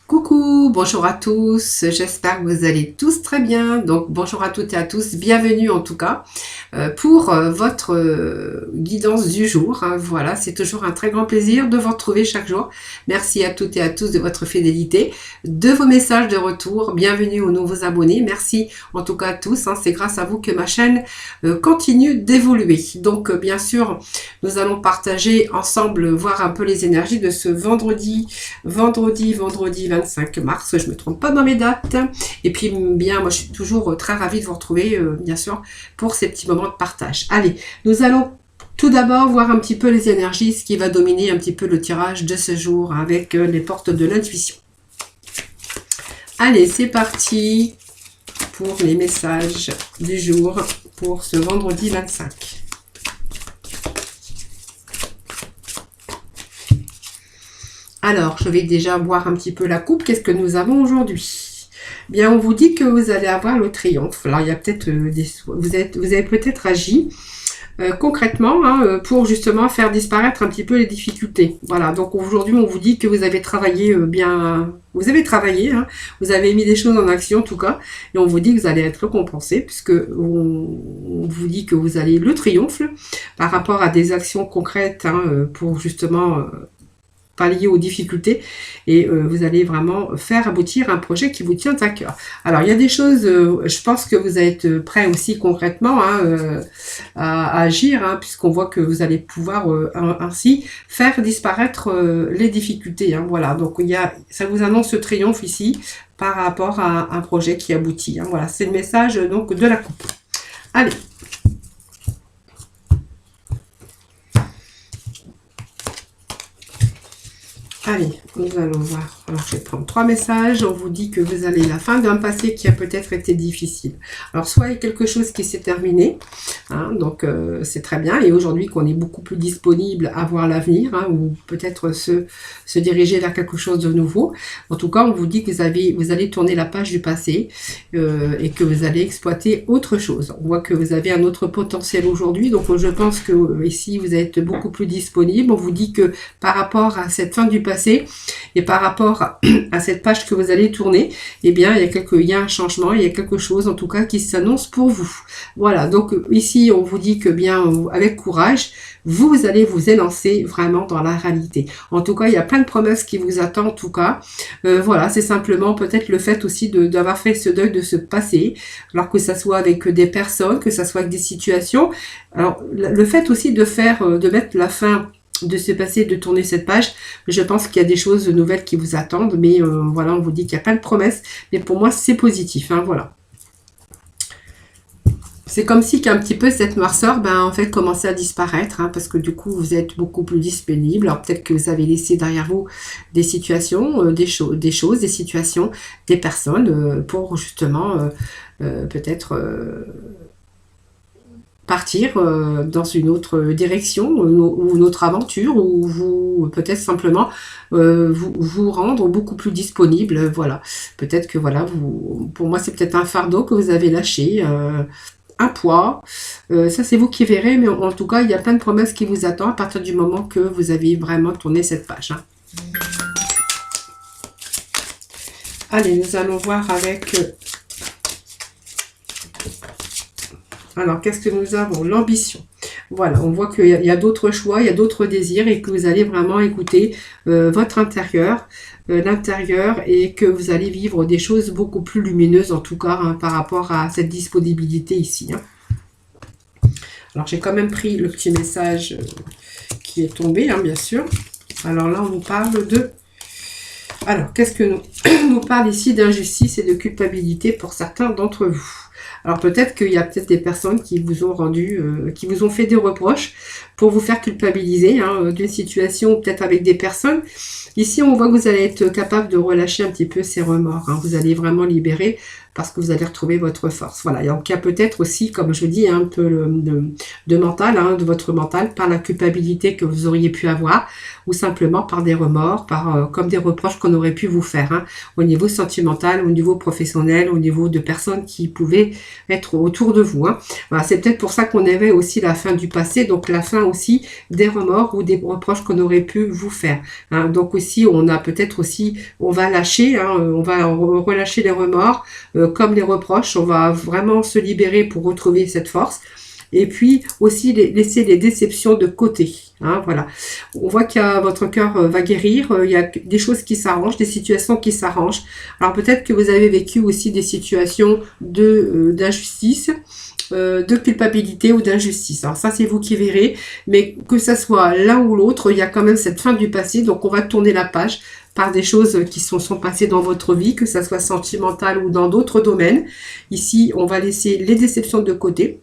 Coucou, bonjour à tous, j'espère que vous allez tous très bien. Donc bonjour à toutes et à tous, bienvenue en tout cas pour votre guidance du jour. Voilà, c'est toujours un très grand plaisir de vous retrouver chaque jour. Merci à toutes et à tous de votre fidélité, de vos messages de retour. Bienvenue aux nouveaux abonnés. Merci en tout cas à tous. C'est grâce à vous que ma chaîne continue d'évoluer. Donc bien sûr, nous allons partager ensemble, voir un peu les énergies de ce vendredi 25 mars, je me trompe pas dans mes dates. Et puis bien, moi je suis toujours très ravie de vous retrouver, bien sûr, pour ces petits moments de partage. Allez, nous allons tout d'abord voir un petit peu les énergies, ce qui va dominer un petit peu le tirage de ce jour avec les portes de l'intuition. Allez, c'est parti pour les messages du jour pour ce vendredi 25. Alors, je vais déjà voir un petit peu la coupe. Qu'est-ce que nous avons aujourd'hui? Bien, on vous dit que vous allez avoir le triomphe. Alors, il y a peut-être vous avez peut-être agi concrètement pour justement faire disparaître un petit peu les difficultés. Voilà, donc aujourd'hui, on vous dit que vous avez travaillé bien. Vous avez travaillé, vous avez mis des choses en action en tout cas, et on vous dit que vous allez être récompensé, puisque on vous dit que vous allez le triomphe par rapport à des actions concrètes pour justement pallier aux difficultés, et vous allez vraiment faire aboutir un projet qui vous tient à cœur. Alors il y a des choses, je pense que vous êtes prêts aussi concrètement à agir, puisqu'on voit que vous allez pouvoir ainsi faire disparaître les difficultés. Voilà, donc ça vous annonce ce triomphe ici par rapport à un projet qui aboutit. Voilà, c'est le message donc de la coupe. Allez. Allez, nous allons voir. Alors, je vais prendre 3 messages. On vous dit que vous allez à la fin d'un passé qui a peut-être été difficile. Alors, soit il y a quelque chose qui s'est terminé, donc c'est très bien. Et aujourd'hui, qu'on est beaucoup plus disponible à voir l'avenir, ou peut-être se diriger vers quelque chose de nouveau. En tout cas, on vous dit que vous allez tourner la page du passé et que vous allez exploiter autre chose. On voit que vous avez un autre potentiel aujourd'hui. Donc, je pense que ici, vous êtes beaucoup plus disponible. On vous dit que par rapport à cette fin du passé, et par rapport à cette page que vous allez tourner, eh bien il y a un changement, il y a quelque chose en tout cas qui s'annonce pour vous. Voilà, donc ici on vous dit que bien avec courage, vous allez vous élancer vraiment dans la réalité. En tout cas, il y a plein de promesses qui vous attendent en tout cas. Voilà, c'est simplement peut-être le fait aussi d'avoir fait ce deuil de ce passé, alors que ça soit avec des personnes, que ça soit avec des situations. Alors le fait aussi de mettre la fin de se passer, de tourner cette page, je pense qu'il y a des choses nouvelles qui vous attendent, mais voilà, on vous dit qu'il y a plein de promesses, mais pour moi c'est positif, voilà. C'est comme si qu'un petit peu cette noirceur, en fait, commençait à disparaître, parce que du coup, vous êtes beaucoup plus disponible. Alors peut-être que vous avez laissé derrière vous des situations, des choses, des situations, des personnes, pour justement, peut-être partir dans une autre direction ou une autre aventure, ou vous peut-être simplement vous rendre beaucoup plus disponible. Voilà, peut-être que voilà, pour moi c'est peut-être un fardeau que vous avez lâché, un poids, ça c'est vous qui verrez, mais en tout cas il y a plein de promesses qui vous attendent à partir du moment que vous avez vraiment tourné cette page. Allez, nous allons voir avec alors, qu'est-ce que nous avons? L'ambition. Voilà, on voit qu'il y a d'autres choix, il y a d'autres désirs, et que vous allez vraiment écouter votre intérieur, l'intérieur, et que vous allez vivre des choses beaucoup plus lumineuses, en tout cas, par rapport à cette disponibilité ici. Alors, j'ai quand même pris le petit message qui est tombé, bien sûr. Alors là, on nous parle de... Alors, qu'est-ce que nous parle ici d'injustice et de culpabilité pour certains d'entre vous? Alors peut-être qu'il y a peut-être des personnes qui vous ont qui vous ont fait des reproches pour vous faire culpabiliser d'une situation, peut-être avec des personnes. Ici, on voit que vous allez être capable de relâcher un petit peu ces remords. Vous allez vraiment libérer parce que vous allez retrouver votre force. Voilà, donc il y a peut-être aussi, comme je dis, un peu de mental, hein, de votre mental, par la culpabilité que vous auriez pu avoir, ou simplement par des remords, par comme des reproches qu'on aurait pu vous faire, hein, au niveau sentimental, au niveau professionnel, au niveau de personnes qui pouvaient être autour de vous. Hein. Voilà, c'est peut-être pour ça qu'on avait aussi la fin du passé, donc la fin aussi des remords ou des reproches qu'on aurait pu vous faire. Hein. Donc aussi, on a peut-être aussi, on va lâcher, hein, on va relâcher les remords, comme les reproches, on va vraiment se libérer pour retrouver cette force. Et puis aussi laisser les déceptions de côté. Hein, voilà. On voit qu'il y a votre cœur va guérir, il y a des choses qui s'arrangent, des situations qui s'arrangent. Alors peut-être que vous avez vécu aussi des situations d'injustice, de culpabilité ou d'injustice. Alors ça, c'est vous qui verrez, mais que ça soit l'un ou l'autre, il y a quand même cette fin du passé, donc on va tourner la page par des choses qui sont passées dans votre vie, que ça soit sentimental ou dans d'autres domaines. Ici, on va laisser les déceptions de côté.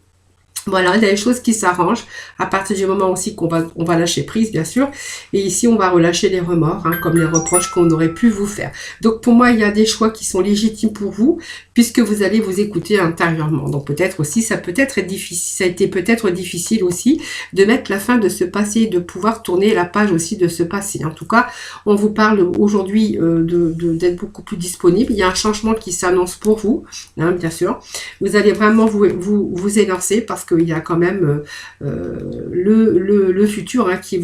Voilà, il y a des choses qui s'arrangent à partir du moment aussi qu'on va lâcher prise, bien sûr. Et ici, on va relâcher les remords, hein, comme les reproches qu'on aurait pu vous faire. Donc, pour moi, il y a des choix qui sont légitimes pour vous, puisque vous allez vous écouter intérieurement. Donc, peut-être aussi, ça peut être difficile, ça a été peut-être difficile aussi de mettre la fin de ce passé, de pouvoir tourner la page aussi de ce passé. En tout cas, on vous parle aujourd'hui d'être beaucoup plus disponible. Il y a un changement qui s'annonce pour vous, hein, bien sûr. Vous allez vraiment vous élancer parce qu'il y a quand même le futur, hein, qui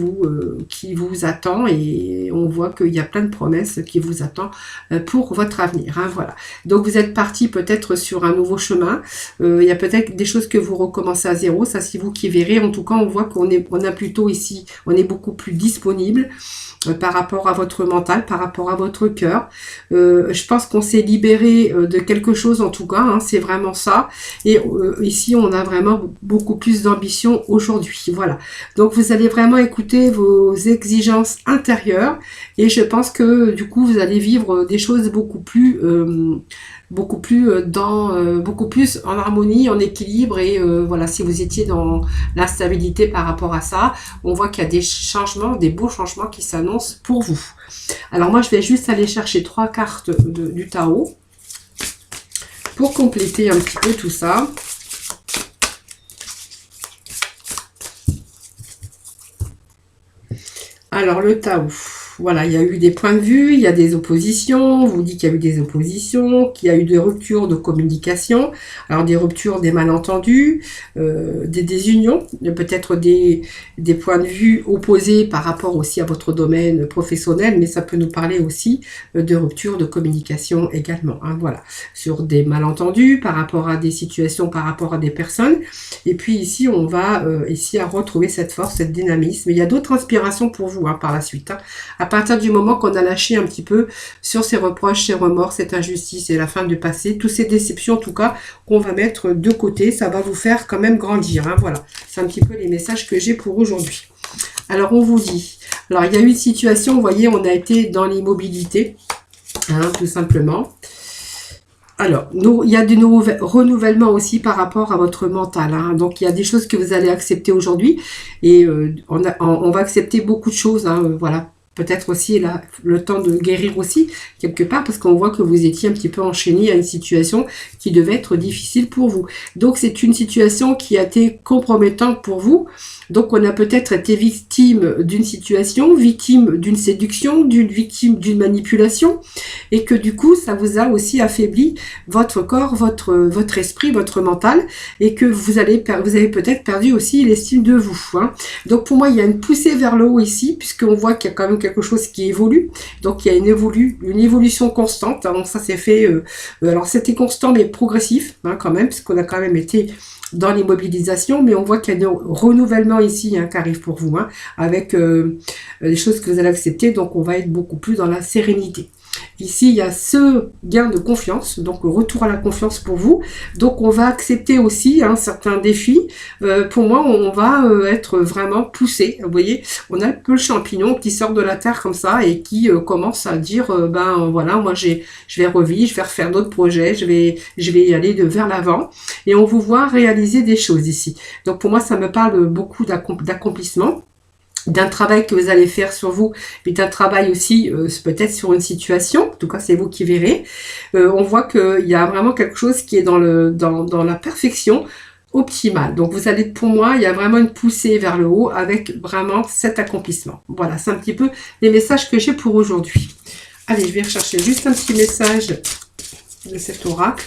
vous attend, et on voit qu'il y a plein de promesses qui vous attendent pour votre avenir. Hein, voilà. Donc vous êtes parti peut-être sur un nouveau chemin. Il y a peut-être des choses que vous recommencez à zéro. Ça, c'est vous qui verrez. En tout cas, on voit qu'on a plutôt ici, on est beaucoup plus disponible par rapport à votre mental, par rapport à votre cœur. Je pense qu'on s'est libéré de quelque chose, en tout cas, hein, c'est vraiment ça. Et ici, on a vraiment beaucoup plus d'ambition aujourd'hui. Voilà. Donc, vous allez vraiment écouter vos exigences intérieures, et je pense que du coup, vous allez vivre des choses beaucoup plus en harmonie, en équilibre, et voilà, si vous étiez dans l'instabilité par rapport à ça, on voit qu'il y a des changements, des beaux changements qui s'annoncent pour vous. Alors moi, je vais juste aller chercher 3 cartes du tarot pour compléter un petit peu tout ça. Alors le tarot, voilà, il y a eu des points de vue, il y a des oppositions, on vous dit qu'il y a eu des oppositions, qu'il y a eu des ruptures de communication, alors des ruptures, des malentendus, des désunions, peut-être des points de vue opposés par rapport aussi à votre domaine professionnel, mais ça peut nous parler aussi de ruptures de communication également, hein, voilà, sur des malentendus par rapport à des situations, par rapport à des personnes. Et puis ici, on va ici à retrouver cette force, cette dynamisme. Il y a d'autres inspirations pour vous, hein, par la suite, hein. À partir du moment qu'on a lâché un petit peu sur ces reproches, ces remords, cette injustice et la fin du passé, toutes ces déceptions en tout cas qu'on va mettre de côté, ça va vous faire quand même grandir, hein, voilà. C'est un petit peu les messages que j'ai pour aujourd'hui. Alors on vous dit, alors il y a eu une situation, vous voyez, on a été dans l'immobilité, hein, tout simplement. Alors, il y a des renouvellements aussi par rapport à votre mental, hein. Donc, il y a des choses que vous allez accepter aujourd'hui, et on va accepter beaucoup de choses, hein, voilà. Peut-être aussi là, le temps de guérir aussi, quelque part, parce qu'on voit que vous étiez un petit peu enchaîné à une situation qui devait être difficile pour vous. Donc, c'est une situation qui a été compromettante pour vous. Donc, on a peut-être été victime d'une situation, victime d'une séduction, victime d'une manipulation, et que du coup, ça vous a aussi affaibli votre corps, votre esprit, votre mental, et que vous avez peut-être perdu aussi l'estime de vous, hein. Donc, pour moi, il y a une poussée vers le haut ici, puisqu'on voit qu'il y a quand même quelque chose qui évolue. Donc, il y a une évolution constante, hein. Donc, ça s'est fait... alors, c'était constant, mais progressif, hein, quand même, parce qu'on a quand même été dans l'immobilisation, mais on voit qu'il y a un renouvellement ici, hein, qui arrive pour vous, hein, avec les choses que vous allez accepter. Donc, on va être beaucoup plus dans la sérénité. Ici, il y a ce gain de confiance, donc le retour à la confiance pour vous. Donc, on va accepter aussi, hein, certains défis. Pour moi, on va être vraiment poussé. Vous voyez, on a un peu le champignon qui sort de la terre comme ça et qui commence à dire, ben voilà, moi je vais revivre, je vais refaire d'autres projets, je vais y aller vers l'avant. Et on vous voit réaliser des choses ici. Donc, pour moi, ça me parle beaucoup d'accomplissement. d'un travail que vous allez faire sur vous, mais d'un travail aussi peut-être sur une situation. En tout cas, c'est vous qui verrez. On voit qu'il y a vraiment quelque chose qui est dans la perfection optimale. Donc, vous allez, pour moi, il y a vraiment une poussée vers le haut avec vraiment cet accomplissement. Voilà, c'est un petit peu les messages que j'ai pour aujourd'hui. Allez, je vais rechercher juste un petit message de cet oracle.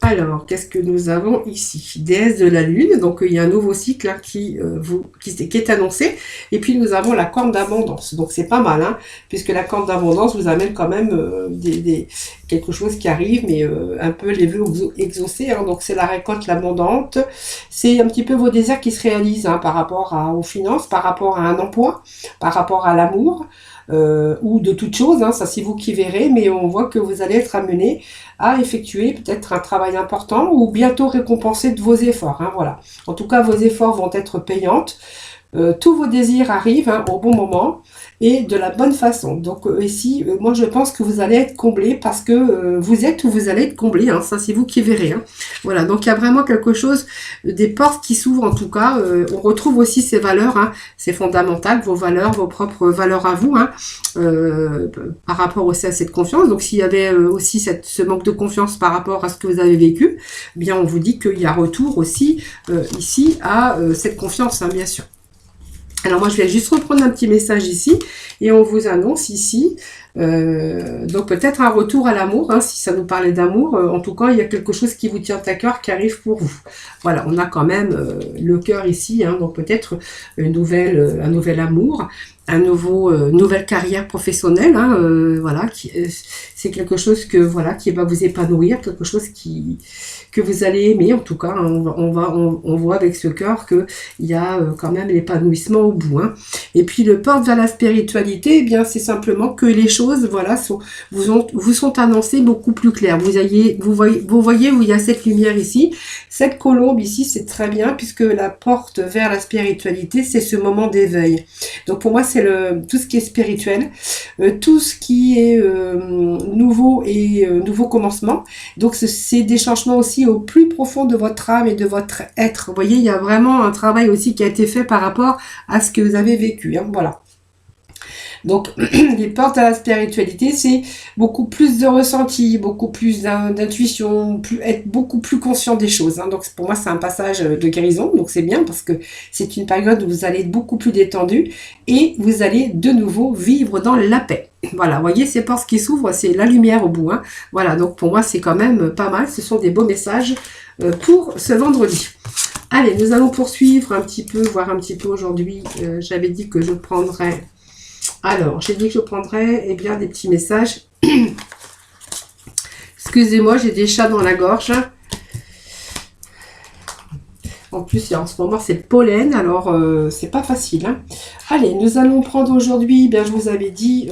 Alors, qu'est-ce que nous avons ici? Déesse de la Lune, donc il y a un nouveau cycle hein, qui est annoncé. Et puis, nous avons la corne d'abondance. Donc, c'est pas mal, hein, puisque la corne d'abondance vous amène quand même quelque chose qui arrive, mais un peu les vœux exaucés. Hein, donc, c'est la récolte, l'abondante. C'est un petit peu vos désirs qui se réalisent hein, par rapport aux finances, par rapport à un emploi, par rapport à l'amour. Ou de toute chose, hein, ça c'est vous qui verrez, mais on voit que vous allez être amené à effectuer peut-être un travail important ou bientôt récompensé de vos efforts. Hein, voilà. En tout cas, vos efforts vont être payantes. Tous vos désirs arrivent hein, au bon moment et de la bonne façon. Donc ici, moi je pense que vous allez être comblé parce que vous êtes ou vous allez être comblé. Hein, ça c'est vous qui verrez. Hein. Voilà, donc il y a vraiment quelque chose, des portes qui s'ouvrent en tout cas. On retrouve aussi ces valeurs, hein, c'est fondamental, vos valeurs, vos propres valeurs à vous, hein, par rapport aussi à cette confiance. Donc s'il y avait aussi ce manque de confiance par rapport à ce que vous avez vécu, eh bien on vous dit qu'il y a retour aussi ici à cette confiance, hein, bien sûr. Alors moi je vais juste reprendre un petit message ici et on vous annonce ici donc peut-être un retour à l'amour hein, si ça nous parlait d'amour, en tout cas il y a quelque chose qui vous tient à cœur qui arrive pour vous. Voilà, on a quand même le cœur ici, hein, donc peut-être un nouvel amour, nouvelle carrière professionnelle, hein, voilà, c'est quelque chose qui va vous épanouir, quelque chose que vous allez aimer en tout cas. Hein, on voit avec ce cœur que il y a quand même l'épanouissement au bout. Hein. Et puis le porte vers la spiritualité, eh bien c'est simplement que les choses, voilà, vous sont annoncées beaucoup plus claires. Vous voyez où il y a cette lumière ici, cette colombe ici, c'est très bien puisque la porte vers la spiritualité, c'est ce moment d'éveil. Donc pour moi c'est tout ce qui est spirituel, tout ce qui est nouveau et nouveau commencement. Donc c'est des changements aussi au plus profond de votre âme et de votre être. Vous voyez, il y a vraiment un travail aussi qui a été fait par rapport à ce que vous avez vécu. Hein, voilà. Donc, les portes à la spiritualité, c'est beaucoup plus de ressenti, beaucoup plus d'intuition, être beaucoup plus conscient des choses. Hein. Donc, pour moi, c'est un passage de guérison. Donc, c'est bien parce que c'est une période où vous allez être beaucoup plus détendu et vous allez de nouveau vivre dans la paix. Voilà, vous voyez, ces portes qui s'ouvrent, c'est la lumière au bout. Hein. Voilà, donc pour moi, c'est quand même pas mal. Ce sont des beaux messages pour ce vendredi. Allez, nous allons poursuivre un petit peu, voir un petit peu aujourd'hui. J'avais dit que je prendrais... Alors, j'ai dit que je prendrais eh bien, des petits messages. Excusez-moi, j'ai des chats dans la gorge. En plus, en ce moment, c'est le pollen, alors c'est pas facile. Hein. Allez, nous allons prendre aujourd'hui, bien, je vous avais dit,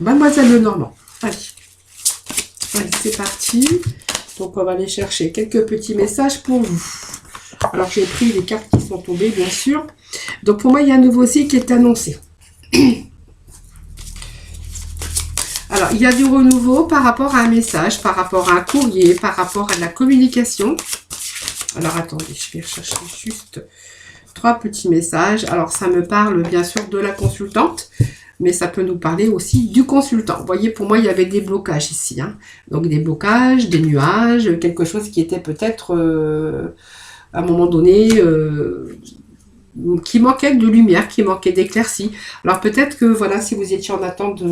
Mademoiselle Lenormand. Allez, c'est parti. Donc, on va aller chercher quelques petits messages pour vous. Alors, j'ai pris les cartes qui sont tombées, bien sûr. Donc, pour moi, il y a un nouveau cycle qui est annoncé. Alors, il y a du renouveau par rapport à un message, par rapport à un courrier, par rapport à de la communication. Alors, attendez, je vais chercher juste 3 petits messages. Alors, ça me parle, bien sûr, de la consultante, mais ça peut nous parler aussi du consultant. Vous voyez, pour moi, il y avait des blocages ici. Hein. Donc, des blocages, des nuages, quelque chose qui était peut-être... à un moment donné, qui manquait de lumière, qui manquait d'éclaircie. Alors peut-être que, voilà, si vous étiez en attente,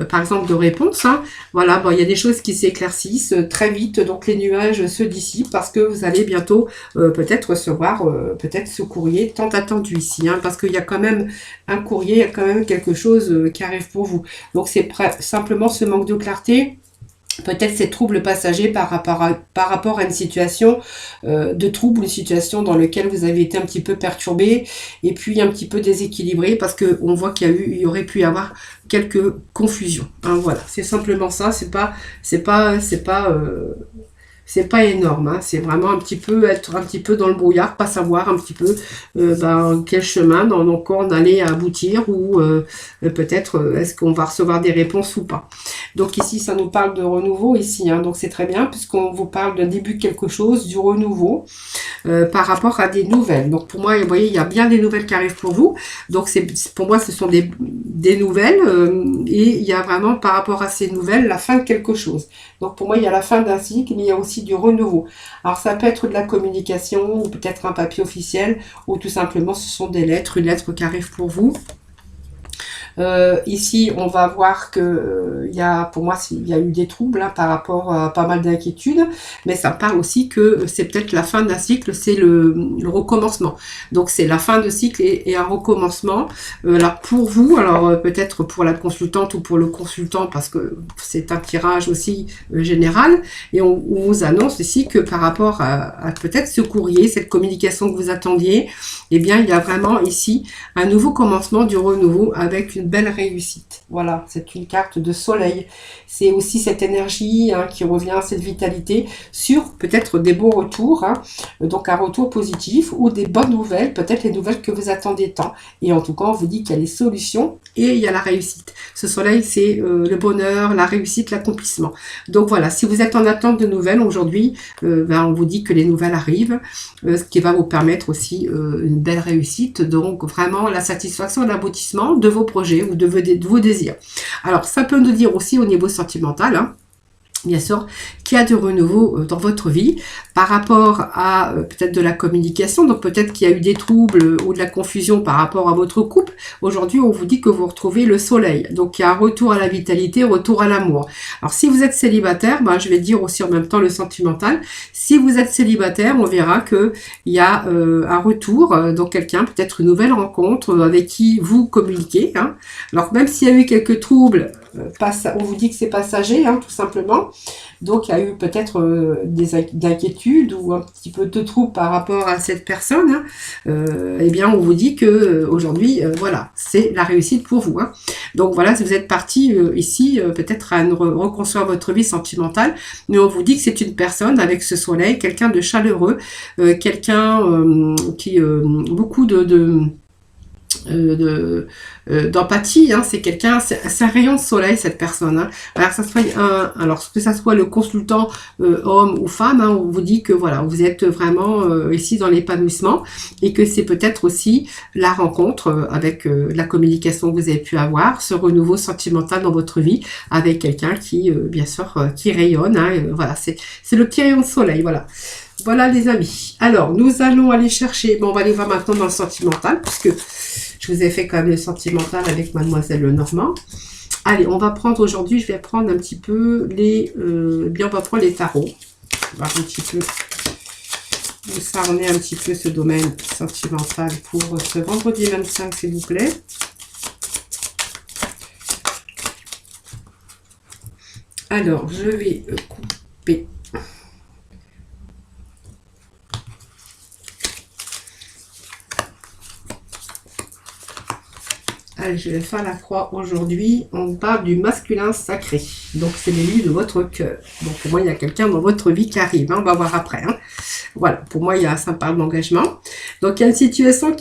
par exemple, de réponse, hein, voilà, bon, il y a des choses qui s'éclaircissent très vite, donc les nuages se dissipent parce que vous allez bientôt peut-être recevoir peut-être ce courrier tant attendu ici, hein, parce qu'il y a quand même un courrier, il y a quand même quelque chose qui arrive pour vous. Donc c'est simplement ce manque de clarté. Peut-être ces troubles passagers par rapport à une situation de trouble, une situation dans laquelle vous avez été un petit peu perturbé et puis un petit peu déséquilibré parce que on voit il y aurait pu y avoir quelques confusions. Hein, voilà, c'est simplement ça. C'est pas c'est pas énorme, hein. C'est vraiment un petit peu être un petit peu dans le brouillard, pas savoir un petit peu quel chemin dans nos corps on allait aboutir ou peut-être est-ce qu'on va recevoir des réponses ou pas. Donc ici, ça nous parle de renouveau ici, hein. Donc c'est très bien puisqu'on vous parle d'un début de quelque chose, du renouveau par rapport à des nouvelles. Donc pour moi, vous voyez, il y a bien des nouvelles qui arrivent pour vous. Donc pour moi, ce sont des nouvelles et il y a vraiment par rapport à ces nouvelles la fin de quelque chose. Donc pour moi, il y a la fin d'un cycle, mais il y a aussi du renouveau. Alors ça peut être de la communication ou peut-être un papier officiel ou tout simplement ce sont des lettres, une lettre qui arrive pour vous. Ici, on va voir que pour moi, il y a eu des troubles par rapport à pas mal d'inquiétudes, mais ça parle aussi que c'est peut-être la fin d'un cycle, c'est le recommencement. Donc c'est la fin de cycle et un recommencement. Alors pour vous, alors peut-être pour la consultante ou pour le consultant, parce que c'est un tirage aussi général, et on vous annonce ici que par rapport à peut-être ce courrier, cette communication que vous attendiez, eh bien il y a vraiment ici un nouveau commencement, du renouveau avec une belle réussite. Voilà, c'est une carte de soleil. C'est aussi cette énergie qui revient, cette vitalité sur peut-être des beaux retours, donc un retour positif ou des bonnes nouvelles, peut-être les nouvelles que vous attendez tant. Et en tout cas, on vous dit qu'il y a les solutions et il y a la réussite. Ce soleil, c'est le bonheur, la réussite, l'accomplissement. Donc voilà, si vous êtes en attente de nouvelles aujourd'hui, on vous dit que les nouvelles arrivent, ce qui va vous permettre aussi une belle réussite. Donc vraiment la satisfaction et l'aboutissement de vos projets ou de vos désirs. Alors, ça peut nous dire aussi au niveau sentimental, bien sûr, qu'il y a du renouveau dans votre vie par rapport à peut-être de la communication. Donc peut-être qu'il y a eu des troubles ou de la confusion par rapport à votre couple. Aujourd'hui, on vous dit que vous retrouvez le soleil. Donc il y a un retour à la vitalité, retour à l'amour. Alors si vous êtes célibataire, je vais dire aussi en même temps le sentimental. Si vous êtes célibataire, on verra que il y a un retour, donc quelqu'un, peut-être une nouvelle rencontre avec qui vous communiquez. Alors même s'il y a eu quelques troubles, on vous dit que c'est passager, tout simplement. Donc il y a eu peut-être des inquiétudes ou un petit peu de troubles par rapport à cette personne. Eh bien on vous dit que aujourd'hui, voilà, c'est la réussite pour vous. Donc voilà, si vous êtes parti ici, peut-être à reconstruire votre vie sentimentale, mais on vous dit que c'est une personne avec ce soleil, quelqu'un de chaleureux, quelqu'un qui beaucoup d'empathie, c'est quelqu'un, c'est un rayon de soleil cette personne. Alors que ça soit le consultant homme ou femme, on vous dit que voilà, vous êtes vraiment ici dans l'épanouissement et que c'est peut-être aussi la rencontre avec la communication que vous avez pu avoir, ce renouveau sentimental dans votre vie avec quelqu'un qui bien sûr qui rayonne. Voilà, c'est le petit rayon de soleil. Voilà les amis. Alors, nous allons aller chercher, on va aller voir maintenant dans le sentimental, puisque je vous ai fait quand même le sentimental avec Mademoiselle Lenormand. Allez, on va prendre aujourd'hui, je vais prendre un petit peu on va prendre les tarots. On va voir un petit peu où ça en est un petit peu ce domaine sentimental pour ce vendredi 25, s'il vous plaît. Alors, je vais couper. Allez, je vais faire la croix aujourd'hui. On parle du masculin sacré. Donc, c'est l'élu de votre cœur. Donc, pour moi, il y a quelqu'un dans votre vie qui arrive. On va voir après. Voilà, pour moi, ça parle d'engagement. Donc, il y a une situation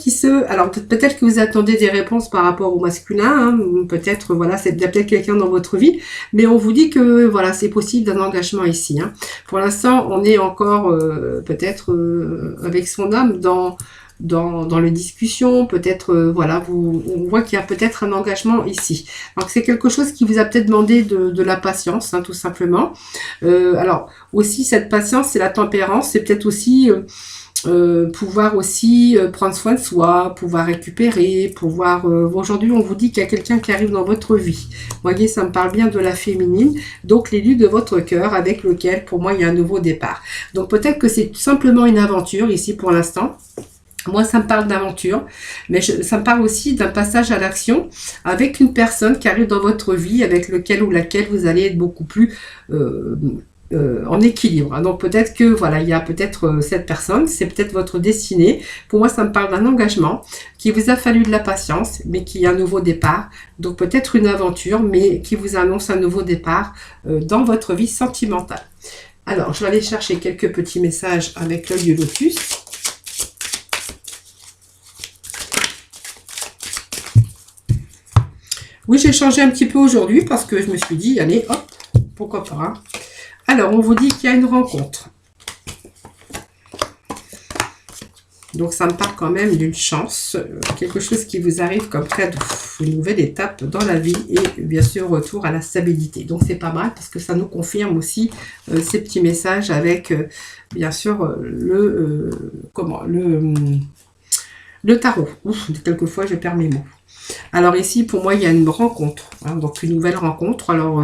alors, peut-être que vous attendez des réponses par rapport au masculin. Peut-être, voilà, il y a peut-être quelqu'un dans votre vie. Mais on vous dit que, voilà, c'est possible d'un engagement ici. Pour l'instant, on est encore, peut-être, avec son âme dans les discussions, peut-être, voilà, on voit qu'il y a peut-être un engagement ici. Donc, c'est quelque chose qui vous a peut-être demandé de la patience, tout simplement. Alors, aussi, cette patience, c'est la tempérance, c'est peut-être aussi pouvoir aussi prendre soin de soi, pouvoir récupérer, pouvoir... Aujourd'hui, on vous dit qu'il y a quelqu'un qui arrive dans votre vie. Vous voyez, ça me parle bien de la féminine. Donc, l'élu de votre cœur avec lequel, pour moi, il y a un nouveau départ. Donc, peut-être que c'est tout simplement une aventure ici pour l'instant. Moi, ça me parle d'aventure, mais ça me parle aussi d'un passage à l'action avec une personne qui arrive dans votre vie, avec lequel ou laquelle vous allez être beaucoup plus en équilibre. Donc peut-être que voilà, il y a peut-être cette personne, c'est peut-être votre destinée. Pour moi, ça me parle d'un engagement qui vous a fallu de la patience, mais qui est un nouveau départ. Donc peut-être une aventure, mais qui vous annonce un nouveau départ dans votre vie sentimentale. Alors, je vais aller chercher quelques petits messages avec l'œil du lotus. Oui, j'ai changé un petit peu aujourd'hui parce que je me suis dit, allez, hop, pourquoi pas. Hein. Alors, on vous dit qu'il y a une rencontre. Donc, ça me parle quand même d'une chance, quelque chose qui vous arrive comme cadeau, une nouvelle étape dans la vie et bien sûr, retour à la stabilité. Donc, c'est pas mal parce que ça nous confirme aussi ces petits messages avec, bien sûr, le tarot. Ouf, quelquefois, je perds mes mots. Alors ici, pour moi, il y a une rencontre, hein, donc une nouvelle rencontre. Alors,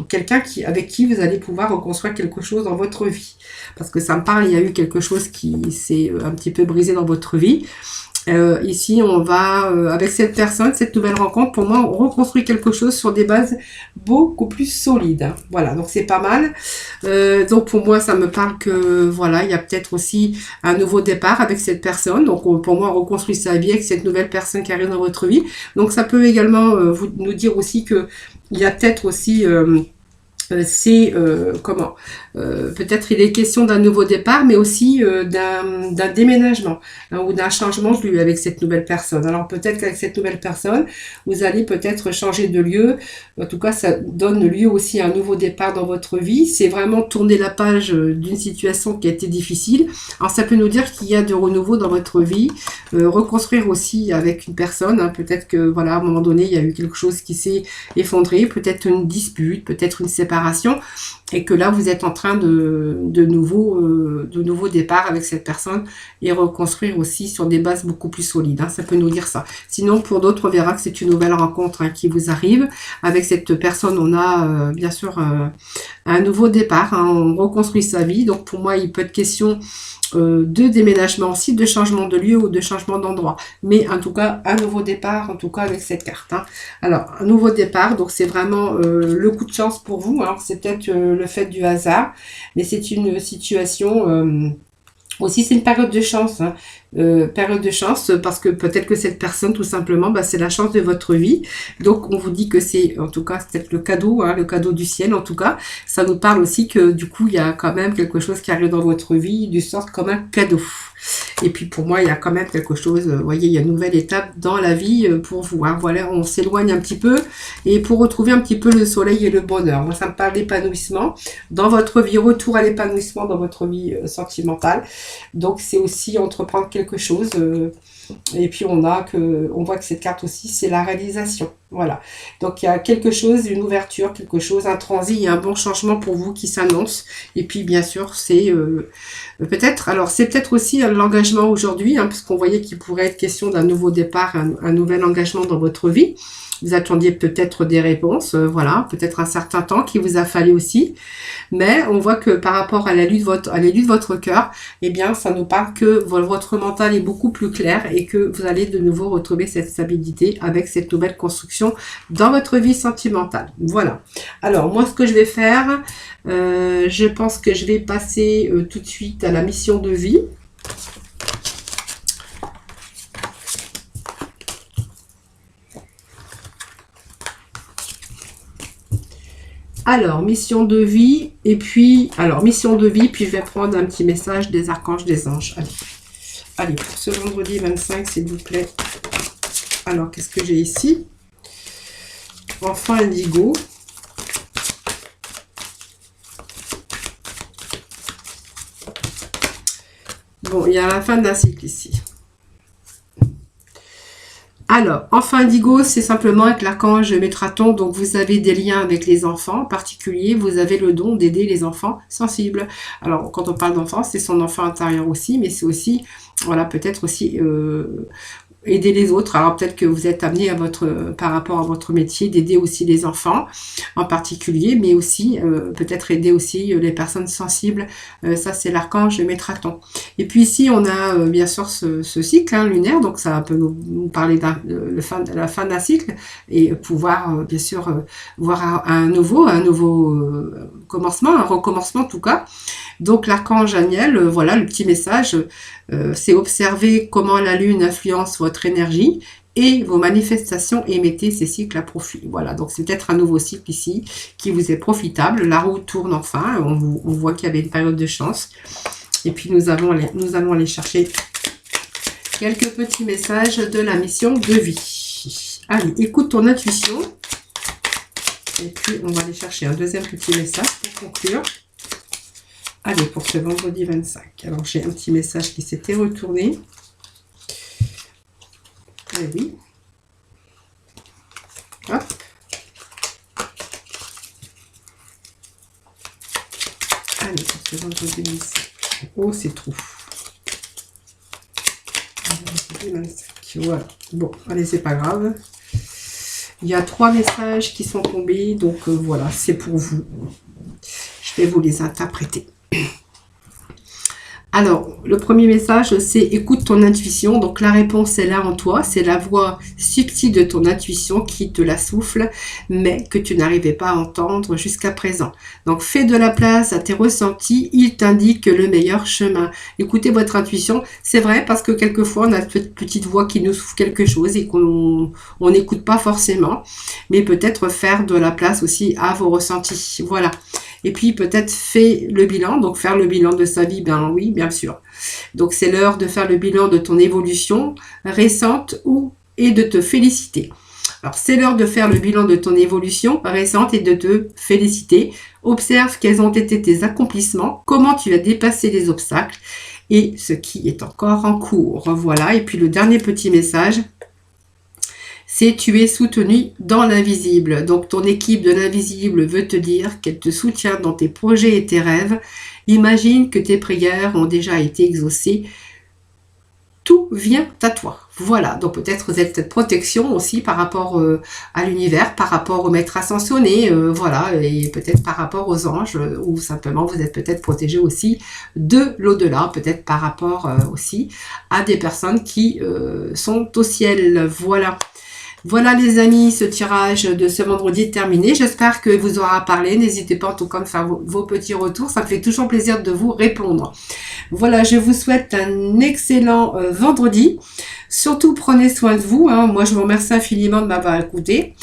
quelqu'un avec qui vous allez pouvoir reconstruire quelque chose dans votre vie. Parce que ça me parle, il y a eu quelque chose qui s'est un petit peu brisé dans votre vie. Ici, on va, avec cette personne, cette nouvelle rencontre, pour moi, on reconstruit quelque chose sur des bases beaucoup plus solides. Hein. Voilà, donc c'est pas mal. Donc pour moi, ça me parle que, voilà, il y a peut-être aussi un nouveau départ avec cette personne. Donc pour moi, on reconstruit sa vie avec cette nouvelle personne qui arrive dans votre vie. Donc ça peut également nous dire aussi que il y a peut-être aussi... peut-être il est question d'un nouveau départ, mais aussi d'un déménagement hein, ou d'un changement de lieu avec cette nouvelle personne. Alors peut-être qu'avec cette nouvelle personne, vous allez peut-être changer de lieu. En tout cas, ça donne lieu aussi à un nouveau départ dans votre vie. C'est vraiment tourner la page d'une situation qui a été difficile. Alors ça peut nous dire qu'il y a de renouveau dans votre vie. Reconstruire aussi avec une personne. Hein, peut-être que voilà, à un moment donné, il y a eu quelque chose qui s'est effondré. Peut-être une dispute, peut-être une séparation. Et que là vous êtes en train de nouveau départ avec cette personne et reconstruire aussi sur des bases beaucoup plus solides, hein, ça peut nous dire ça. Sinon pour d'autres on verra que c'est une nouvelle rencontre hein, qui vous arrive. Avec cette personne on a bien sûr un nouveau départ, hein, on reconstruit sa vie. Donc pour moi il peut être question de déménagement aussi, de changement de lieu ou de changement d'endroit. Mais en tout cas, un nouveau départ, en tout cas avec cette carte. Hein. Alors, un nouveau départ, donc c'est vraiment le coup de chance pour vous. Hein. C'est peut-être le fait du hasard, mais c'est une situation... aussi, c'est une période de chance. Hein. Période de chance parce que peut-être que cette personne, tout simplement, bah, c'est la chance de votre vie. Donc, on vous dit que c'est, en tout cas, c'est peut-être le cadeau, hein, le cadeau du ciel, en tout cas. Ça nous parle aussi que, du coup, il y a quand même quelque chose qui arrive dans votre vie, du sort comme un cadeau. Et puis, pour moi, il y a quand même quelque chose, vous voyez, il y a une nouvelle étape dans la vie pour vous. Hein. Voilà, on s'éloigne un petit peu et pour retrouver un petit peu le soleil et le bonheur. Moi, ça me parle d'épanouissement dans votre vie, retour à l'épanouissement dans votre vie sentimentale. Donc, c'est aussi entreprendre quelque chose. Et puis, on voit que cette carte aussi, c'est la réalisation. Voilà. Donc, il y a quelque chose, une ouverture, quelque chose, un transit, il y a un bon changement pour vous qui s'annonce. Et puis, bien sûr, c'est peut-être, alors c'est peut-être aussi l'engagement aujourd'hui, hein, parce qu'on voyait qu'il pourrait être question d'un nouveau départ, un nouvel engagement dans votre vie. Vous attendiez peut-être des réponses, voilà, peut-être un certain temps qui vous a fallu aussi. Mais on voit que par rapport à la lutte de votre cœur, eh bien, ça nous parle que votre mental est beaucoup plus clair et que vous allez de nouveau retrouver cette stabilité avec cette nouvelle construction dans votre vie sentimentale. Voilà. Alors, moi, ce que je vais faire, je pense que je vais passer tout de suite à la mission de vie. Alors, mission de vie, et puis, mission de vie, puis je vais prendre un petit message des archanges, des anges. Allez, pour ce vendredi 25, s'il vous plaît. Alors, qu'est-ce que j'ai ici? Enfant indigo. Bon, il y a la fin d'un cycle ici. Alors, enfant indigo, c'est simplement avec l'archange Métraton. Donc, vous avez des liens avec les enfants. En particulier, vous avez le don d'aider les enfants sensibles. Alors, quand on parle d'enfant, c'est son enfant intérieur aussi, mais c'est aussi, voilà, peut-être aussi aider les autres. Alors, peut-être que vous êtes amené par rapport à votre métier d'aider aussi les enfants en particulier, mais aussi peut-être aider aussi les personnes sensibles. Ça, c'est l'archange Métraton. Et puis ici, on a bien sûr ce cycle hein, lunaire, donc ça peut nous parler de la fin d'un cycle et pouvoir bien sûr voir un nouveau commencement, un recommencement en tout cas. Donc l'archange Aniel, voilà le petit message, c'est observer comment la lune influence votre énergie et vos manifestations et mettez ces cycles à profit. Voilà, donc c'est peut-être un nouveau cycle ici qui vous est profitable. La roue tourne enfin, on voit qu'il y avait une période de chance. Et puis nous allons aller chercher quelques petits messages de la mission de vie. Allez, écoute ton intuition. Et puis on va aller chercher un deuxième petit message pour conclure. Allez, pour ce vendredi 25. Alors j'ai un petit message qui s'était retourné. Et oui. Hop. Allez, pour ce vendredi 25. Oh, c'est trop. Voilà. Bon, allez, c'est pas grave. Il y a 3 messages qui sont tombés, donc voilà, c'est pour vous. Je vais vous les interpréter. Alors, le premier message, c'est écoute ton intuition. Donc, la réponse est là en toi. C'est la voix subtile de ton intuition qui te la souffle, mais que tu n'arrivais pas à entendre jusqu'à présent. Donc, fais de la place à tes ressentis. Il t'indique le meilleur chemin. Écoutez votre intuition. C'est vrai parce que quelquefois, on a cette petite voix qui nous souffle quelque chose et qu'on n'écoute pas forcément. Mais peut-être faire de la place aussi à vos ressentis. Voilà. Et puis peut-être fait le bilan, donc faire le bilan de sa vie, ben oui, bien sûr. Donc c'est l'heure de faire le bilan de ton évolution récente et de te féliciter. Alors c'est l'heure de faire le bilan de ton évolution récente et de te féliciter. Observe quels ont été tes accomplissements, comment tu as dépassé les obstacles et ce qui est encore en cours. Voilà, et puis le dernier petit message, c'est tu es soutenu dans l'invisible. Donc ton équipe de l'invisible veut te dire qu'elle te soutient dans tes projets et tes rêves. Imagine que tes prières ont déjà été exaucées. Tout vient à toi. Voilà, donc peut-être vous êtes cette protection aussi par rapport à l'univers, par rapport au maître ascensionné, voilà, et peut-être par rapport aux anges, ou simplement vous êtes peut-être protégé aussi de l'au-delà, peut-être par rapport aussi à des personnes qui sont au ciel. Voilà. Voilà les amis, ce tirage de ce vendredi est terminé. J'espère que vous aura parlé. N'hésitez pas en tout cas à me faire vos petits retours. Ça me fait toujours plaisir de vous répondre. Voilà, je vous souhaite un excellent vendredi. Surtout, prenez soin de vous. Moi, je vous remercie infiniment de m'avoir écouté.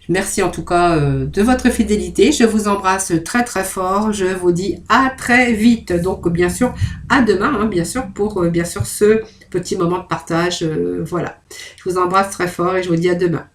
Merci en tout cas de votre fidélité. Je vous embrasse très très fort. Je vous dis à très vite. Donc, bien sûr, à demain, bien sûr, pour bien sûr ce petit moment de partage. Voilà. Je vous embrasse très fort et je vous dis à demain.